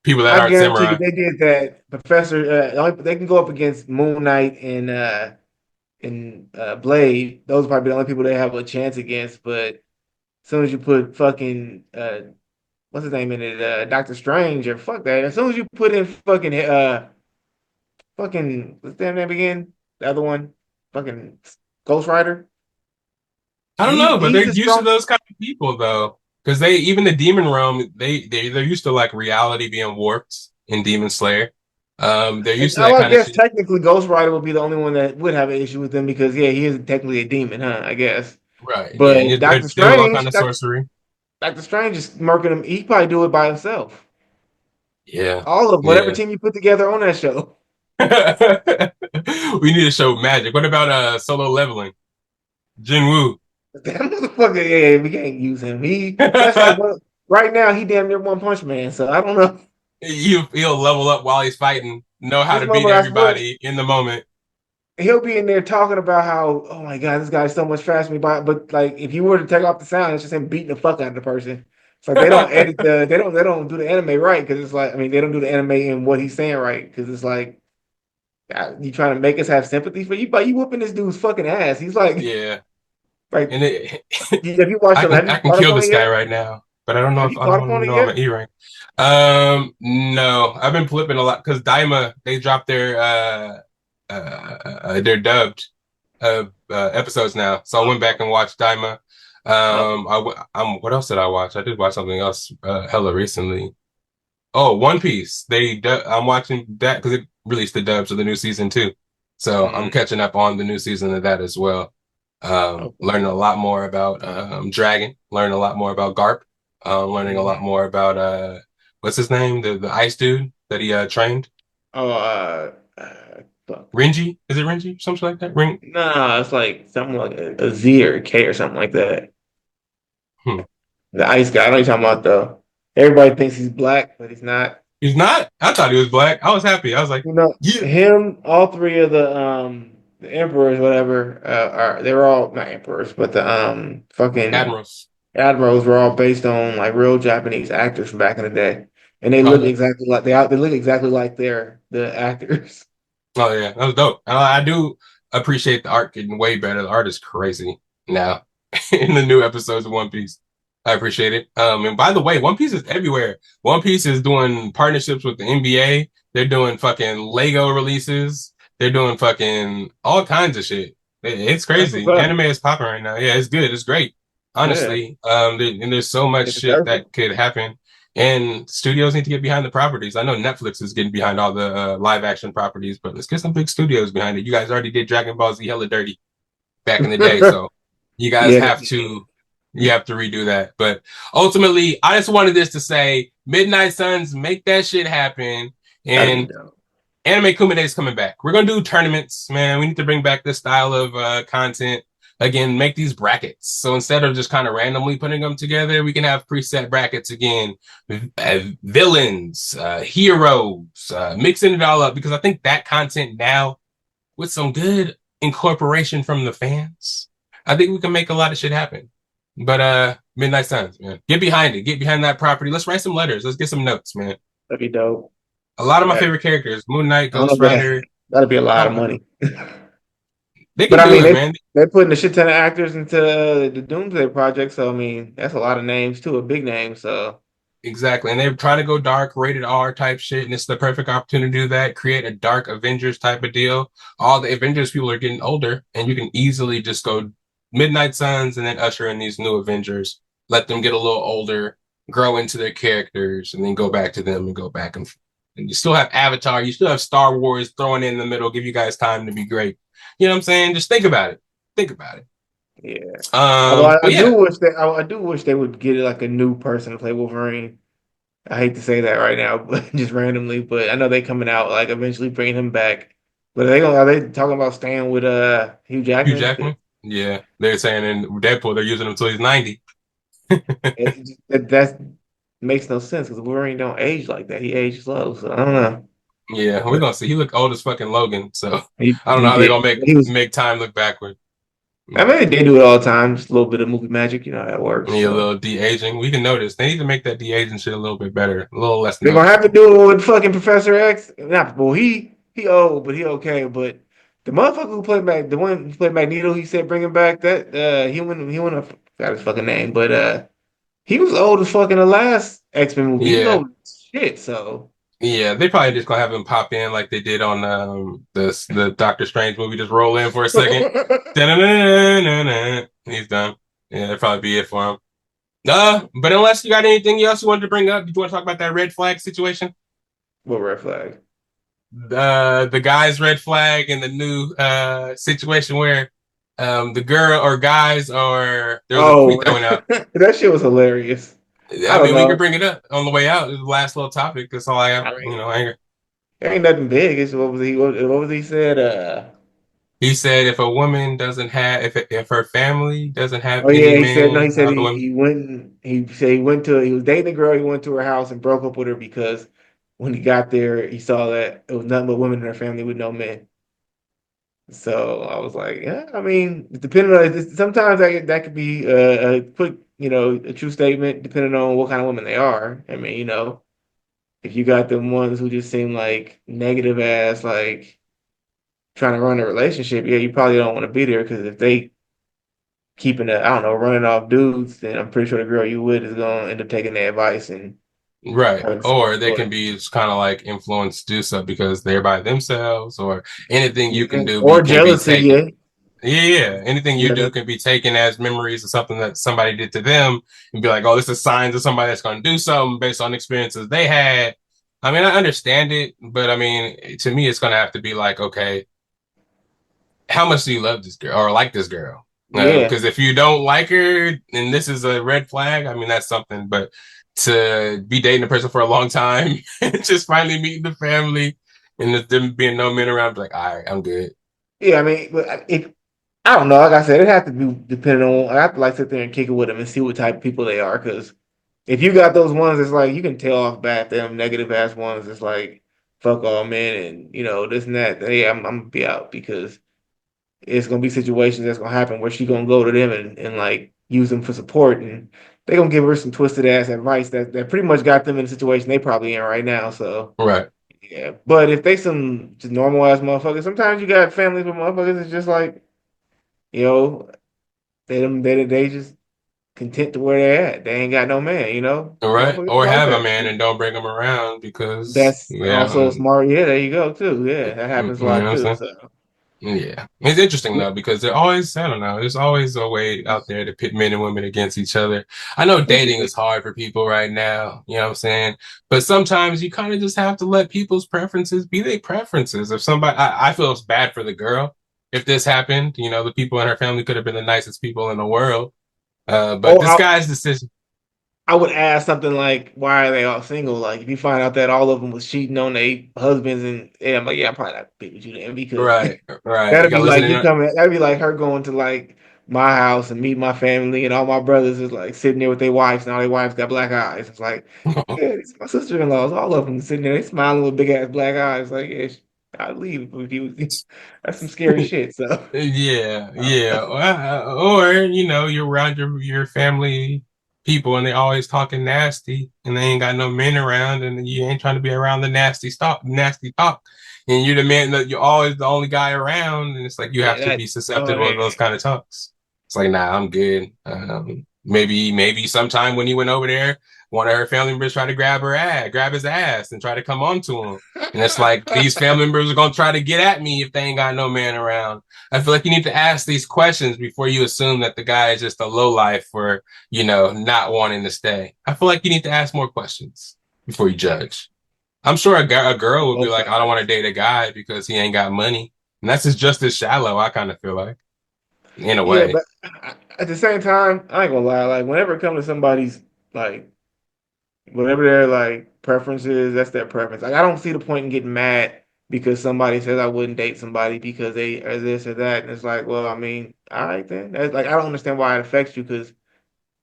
People that I aren't guarantee you samurai. they did that. Professor, they can go up against Moon Knight and Blade. Those are probably the only people they have a chance against. But as soon as you put fucking what's his name in it, Doctor Strange or fuck that. As soon as you put in fucking what's their name again? The other one, fucking Ghost Rider. I don't know, but they're He's a used to strong. those kind of people though, because they even the demon realm they're used to like reality being warped in Demon Slayer. They're used to that I kind of guess shit, technically Ghost Rider would be the only one that would have an issue with them because yeah, he is technically a demon, huh? I guess. right? Yeah, But and they do all kind of sorcery. Doctor Strange is murking him. He probably do it by himself. Yeah, All of whatever yeah. team you put together on that show. We need to show magic. What about Solo Leveling? Jinwoo. That motherfucker, yeah, we can't use him. That's like right now he damn near One Punch Man. So I don't know. He'll level up while he's fighting, know how This to beat motherfucker, I swear, everybody in the moment. he'll be in there talking about how, oh my god, this guy's so much faster than me. But like, if you were to take off the sound, it's just him beating the fuck out of the person. It's like they don't edit they don't do the anime right because it's like I mean they don't do the anime in what he's saying right because it's like you trying to make us have sympathy for you, but you whooping this dude's fucking ass. He's like Yeah, like and it, have you watched him? Have you I can caught up kill on it this guy yet? right now, but I don't know Have if you I caught up on don't it know I'm yet? an E rank. No, I've been flipping a lot because Daima they dropped their dubbed episodes now, so I went back and watched Daima. Okay. What else did I watch? I did watch something else hella recently. Oh, One Piece. I'm watching that because it released the dubs of the new season too. So I'm Mm, catching up on the new season of that as well. okay. Learning a lot more about Dragon, learning a lot more about Garp, learning a lot Mhm. more about what's his name? The ice dude that he trained. Oh, Renji? Is it Renji? Something like that? Ring? No, it's like something like a Z or a K or something like that. The ice guy. I know you're talking about though. Everybody thinks he's black, but he's not. He's not? I thought he was black. I was happy. I was like, You know, yeah. him, all three of the emperors, whatever, are they were all not emperors, but the fucking Admirals. admirals were all based on like real Japanese actors from back in the day, and they Oh, look yeah. exactly like they look exactly like the actors. Oh, yeah. That was dope. I do appreciate the art getting way better. The art is crazy now in the new episodes of One Piece. I appreciate it. And by the way, One Piece is everywhere. One Piece is doing partnerships with the NBA. They're doing fucking Lego releases. They're doing fucking all kinds of shit. It's That's what's crazy. up. Anime is popping right now. Yeah, it's good. It's great. Yeah, Honestly. And there's so much it shit deserves it. that could happen. And studios need to get behind the properties. I know Netflix is getting behind all the live action properties, but let's get some big studios behind it. You guys already did Dragon Ball Z hella dirty back in the day, so you guys Yeah, have to redo that. But ultimately, I just wanted this to say, Midnight Suns, make that shit happen. that'd be And dope. Anime Kumite is coming back. We're gonna do tournaments, man. We need to bring back this style of content again. Make these brackets. So instead of just kind of randomly putting them together, we can have preset brackets again. Villains, heroes, mixing it all up because I think that content now with some good incorporation from the fans, I think we can make a lot of shit happen. But Midnight Suns, man, get behind it. Get behind that property. Let's write some letters. Let's get some notes, man. That'd be dope. A lot of my Yeah. favorite characters: Moon Knight, I don't know Ghost if that Rider. that'd be a lot of Oh, money. they But can I do mean, it, man. they're putting a shit ton of actors into the Doomsday Project, so I mean, that's a lot of names too, a big name. So Exactly. And they're trying to go dark, rated R type shit, and it's the perfect opportunity to do that. Create a dark Avengers type of deal. All the Avengers people are getting older, and you can easily just go Midnight Suns and then usher in these new Avengers. Let them get a little older, grow into their characters, and then go back to them and go back and you still have Avatar, you still have Star Wars thrown in the middle, give you guys time to be great. You know what I'm saying? Just think about it. Think about it. yeah. Although But yeah, I do wish they would get like a new person to play Wolverine. I hate to say that right now, but just randomly. But I know they coming out like eventually bringing him back. But are they talking about staying with Hugh Hugh Jackman? Jackman. Yeah, they're saying in Deadpool they're using him until he's 90. That makes no sense because Wolverine don't age like that. He ages slow, so I don't know. Yeah, we're But gonna see. He look old as fucking Logan, so I don't know he how they're did. gonna make He was. make time look backward. I mean, they do it all the time. Just a little bit of movie magic. You know how that works. Need a So little de-aging. We can notice they need to make that de-aging shit a little bit better, a little less they're gonna have to noticeable. do it with fucking Professor X. Not well. He old, but he okay. But the motherfucker who played the one who played Magneto, he said bring him back. That he went. I forgot his fucking name, but he was old as fuck in the last X-Men movie. He's Yeah, old as shit. So yeah. They probably just gonna have him pop in like they did on the Doctor Strange movie. Just roll in for a second. what Da-na-na-na-na-na. He's done. Yeah, that'd probably be it for him. But unless you got anything else you wanted to bring up, did you want to talk about that red flag situation? red flag? The guy's red flag and the new situation where the girl or guys or there was a tweet Oh, that went out. that shit was hilarious. I I don't mean, we could know. bring it up on the way out. It's the last little topic. That's all I have. I mean, Anger. there ain't nothing big. It's what was he said? He said if a woman doesn't have if her family doesn't have Oh any yeah, he said no. He men, said the women. he went. He said he was dating a girl. He went to her house and broke up with her because when he got there, he saw that it was nothing but women in her family with no men. So I was like, yeah. I mean, depending on sometimes that could be a quick, a true statement depending on what kind of women they are. I mean, if you got them ones who just seem like negative ass, like trying to run a relationship, yeah, you probably don't want to be there because if they keeping I don't know, running off dudes, then I'm pretty sure the girl you with is gonna end up taking their advice and Right. having Or they or, can be kind of like influenced to do so because they're by themselves or anything you can yeah, do or can be jealousy, taken. yeah. Yeah, yeah. Anything you Yeah, do can be taken as memories of something that somebody did to them and be like, oh, this is signs of somebody that's going to do something based on experiences they had. I mean, I understand it, but I mean, to me, it's going to have to be like, okay, how much do you love this girl or like this girl? yeah, Because if you don't like her and this is a red flag, I mean, that's something. But to be dating a person for a long time and just finally meeting the family and if there being no men around, be like, all right, I'm good. Yeah, I mean, I don't know. Like I said, it has to be depending on. I have to like sit there and kick it with them and see what type of people they are. Because if you got those ones, it's like you can tell off bat them negative ass ones. It's like fuck all men and this and that. Hey, I'm gonna be out because it's gonna be situations that's gonna happen where she gonna go to them and like use them for support and they gonna give her some twisted ass advice that pretty much got them in the situation they probably in right now. So Right. yeah, but if they some just normal ass motherfuckers, sometimes you got families with motherfuckers that's just like you know they just content to where they're at. They ain't got no man, All right. motherfuckers Or like have a that. man and don't bring him around because, That's yeah, also smart. Yeah, there you go too. Yeah, that you happens a know what lot I'm too. saying? So Yeah. It's interesting though, because they're always, I don't know, there's always a way out there to pit men and women against each other. I know dating is hard for people right now, you know what I'm saying? But sometimes you kind of just have to let people's preferences be their preferences. If somebody, I feel it's bad for the girl if this happened, the people in her family could have been the nicest people in the world. But oh, this guy's decision. I would ask something like, "Why are they all single?" Like, if you find out that all of them was cheating on their husbands, and I'm like, "Yeah, I'm probably not be with you then," because Right, right. You that'd gotta be listen like you in. coming. That'd be like her going to like my house and meet my family, and all my brothers is like sitting there with their wives, and all their wives got black eyes. It's like, yeah, these my sister-in-laws, all of them sitting there, they smiling with big ass black eyes. Like, yeah, I'd leave if you. That's some scary shit. So, Yeah, yeah. Or, you're around your family people and they always talking nasty and they ain't got no men around and you ain't trying to be around the nasty talk. And you're the man that you're always the only guy around and it's like you yeah, have to that. be Oh susceptible to yeah. those kind of talks. It's like, nah, I'm good. Maybe sometime when he went over there, one of her family members tried to grab his ass and try to come on to him. And it's like these family members are gonna try to get at me if they ain't got no man around. I feel like you need to ask these questions before you assume that the guy is just a lowlife for, not wanting to stay. I feel like you need to ask more questions before you judge. I'm sure a girl would be Both like, I don't want to sides. date a guy because he ain't got money. And that's just as shallow, I kind of feel like, in a Yeah, way. but at the same time, I ain't gonna lie. Like, whenever it comes to somebody's like, whatever their like preference is, that's their preference. Like, I don't see the point in getting mad because somebody says I wouldn't date somebody because they are this or that, and it's like, well, I mean, all right then. That's, like, I don't understand why it affects you because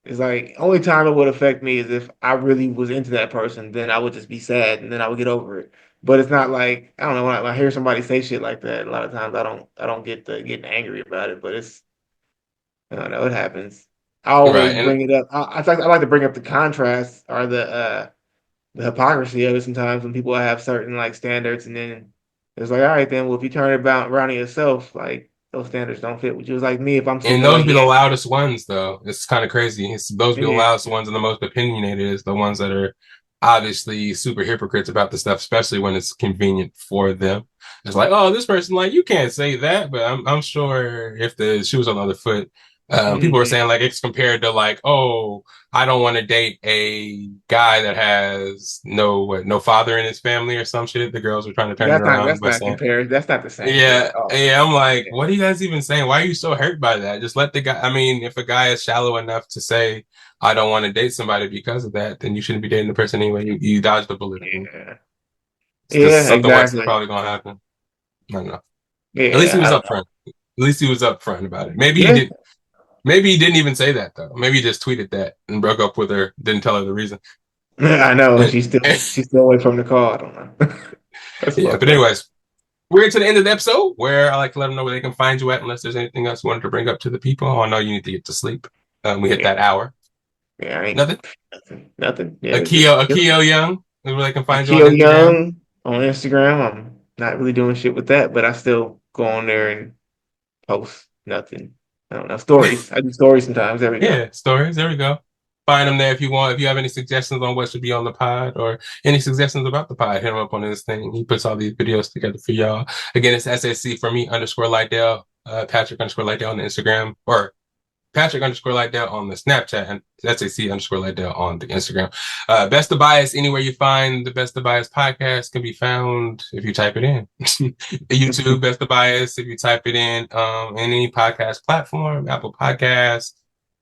it's like only time it would affect me is if I really was into that person, then I would just be sad and then I would get over it. But it's not like I don't know when I hear somebody say shit like that. A lot of times I don't get the getting angry about it, but it's I don't know. It happens. I Right. always And bring it up. I like to bring up the contrast or the hypocrisy of it sometimes when people have certain like standards and then it's like, all right, then well if you turn it about around on yourself, like those standards don't fit with you. It's like me if I'm sitting And there those like, be the yeah, loudest ones, though. It's kind of crazy. Those be the yeah, loudest ones and the most opinionated is the ones that are obviously super hypocrites about the stuff, especially when it's convenient for them. It's like, oh, this person, like, you can't say that, but I'm sure if the shoe was on the other foot, people are yeah. saying like it's compared to like, oh, I don't want to date a guy that has no father in his family or some shit. The girls were trying to turn it That's not around that's by not saying. compared. That's not the same thing Yeah, at all. yeah. I'm like, Yeah, what are you guys even saying? Why are you so hurt by that? Just let the guy. I mean, if a guy is shallow enough to say, I don't want to date somebody because of that, then you shouldn't be dating the person anyway. You dodged the bullet. yeah, It's because yeah, something worse is exactly. probably gonna happen. I don't know. At least he Yeah, I was don't know. upfront. At least he was upfront about it. Maybe he Yeah, did. Maybe he didn't even say that though. Maybe he just tweeted that and broke up with her. Didn't tell her the reason. I know. And, She's still away from the call. I don't know. That's yeah. fucked But up. anyways, we're to the end of the episode where I like to let them know where they can find you at, unless there's anything else you wanted to bring up to the people. I know you need to get to sleep. We hit Yeah, that hour. yeah, I ain't Nothing. nothing. Nothing. Yeah, just Akio Young is where they can find you on Akil Instagram. Young on Instagram. I'm not really doing shit with that, but I still go on there and post nothing. I don't know. Stories. I do stories sometimes. There we go. Yeah, stories. There we go. Find them there if you want. If you have any suggestions on what should be on the pod or any suggestions about the pod, hit him up on his thing. He puts all these videos together for y'all. Again, it's SSC for me _Lydell, Patrick _Lydell on the Instagram, or Patrick _Lydell on the Snapchat, and SAC _Lydell on the Instagram. Best of Bias, anywhere you find the Best of Bias podcast can be found if you type it in. YouTube, Best of Bias, if you type it in, any podcast platform, Apple Podcasts,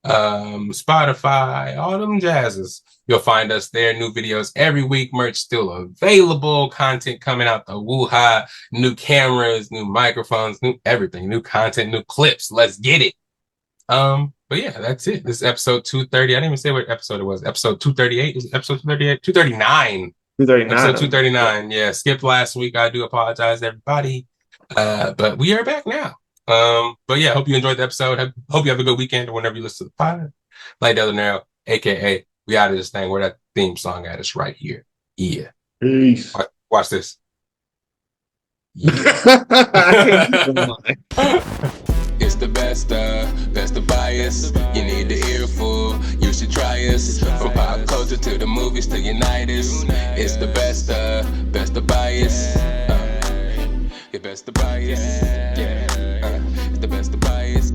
Spotify, all them jazzes. You'll find us there. New videos every week. Merch still available. Content coming out the woo-ha. New cameras, new microphones, new everything. New content, new clips. Let's get it. But yeah, that's it. This is episode 230. I didn't even say what episode it was. Episode 238? Is it episode 238? 239. 239. Episode 239. Yeah, skipped last week. I do apologize, everybody. But we are back now. But yeah, hope you enjoyed the episode. Hope you have a good weekend or whenever you listen to the pod. Lydell Dinero, aka we out of this thing. Where that theme song at us right here. Yeah. Peace. Watch this. Yeah. It's the best of bias. You need the earful, you should try us. From pop culture to the movies to unite us. It's the best of bias. Your best of bias. Yeah, it's the best of bias.